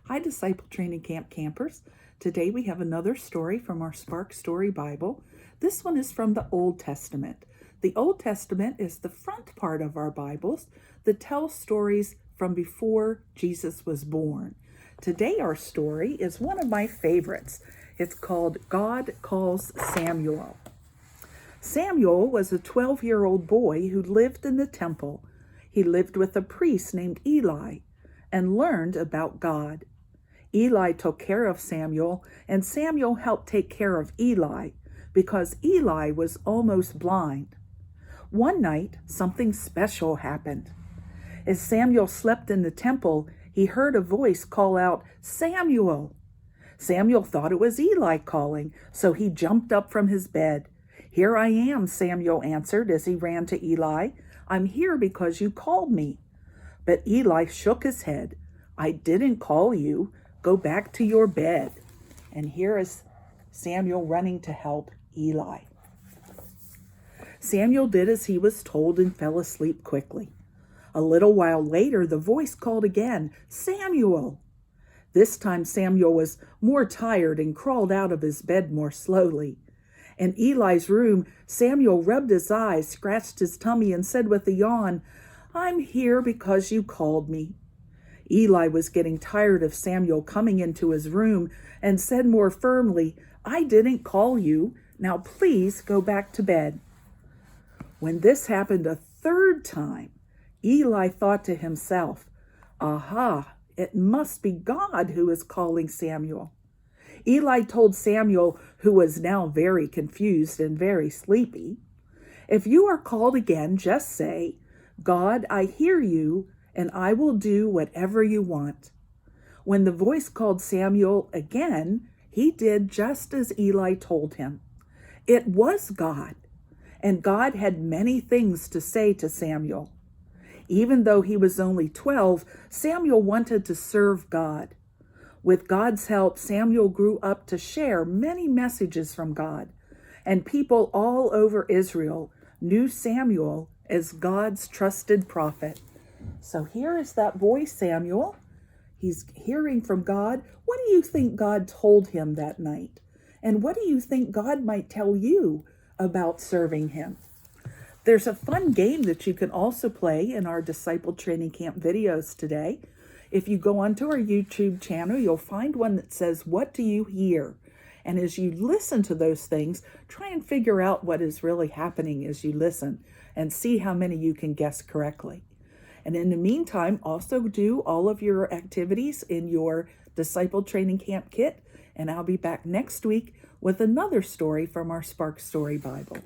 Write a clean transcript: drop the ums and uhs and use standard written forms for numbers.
Hi, Disciple Training Camp campers. Today we have another story from our Spark Story Bible. This one is from the Old Testament. The Old Testament is the front part of our Bibles that tells stories from before Jesus was born. Today our story is one of my favorites. It's called God Calls Samuel. Samuel was a 12-year-old boy who lived in the temple. He lived with a priest named Eli and learned about God. Eli took care of Samuel, and Samuel helped take care of Eli because Eli was almost blind. One night, something special happened. As Samuel slept in the temple, he heard a voice call out, "Samuel!" Samuel thought it was Eli calling, so he jumped up from his bed. "Here I am," Samuel answered as he ran to Eli. "I'm here because you called me." But Eli shook his head. "I didn't call you. Go back to your bed." And here is Samuel running to help Eli. Samuel did as he was told and fell asleep quickly. A little while later, the voice called again, "Samuel!" This time Samuel was more tired and crawled out of his bed more slowly. In Eli's room, Samuel rubbed his eyes, scratched his tummy, and said with a yawn, "I'm here because you called me." Eli was getting tired of Samuel coming into his room and said more firmly, "I didn't call you. Now please go back to bed." When this happened a third time, Eli thought to himself, "Aha, it must be God who is calling Samuel." Eli told Samuel, who was now very confused and very sleepy, "If you are called again, just say, 'God, I hear you, and I will do whatever you want.'" When the voice called Samuel again, he did just as Eli told him. It was God, and God had many things to say to Samuel. Even though he was only 12, Samuel wanted to serve God. With God's help, Samuel grew up to share many messages from God, and people all over Israel knew Samuel as God's trusted prophet. So here is that boy, Samuel. He's hearing from God. What do you think God told him that night? And what do you think God might tell you about serving him? There's a fun game that you can also play in our Disciple Training Camp videos today. If you go onto our YouTube channel, you'll find one that says, "What do you hear?" And as you listen to those things, try and figure out what is really happening as you listen and see how many you can guess correctly. And in the meantime, also do all of your activities in your Disciple Training Camp kit. And I'll be back next week with another story from our Spark Story Bible.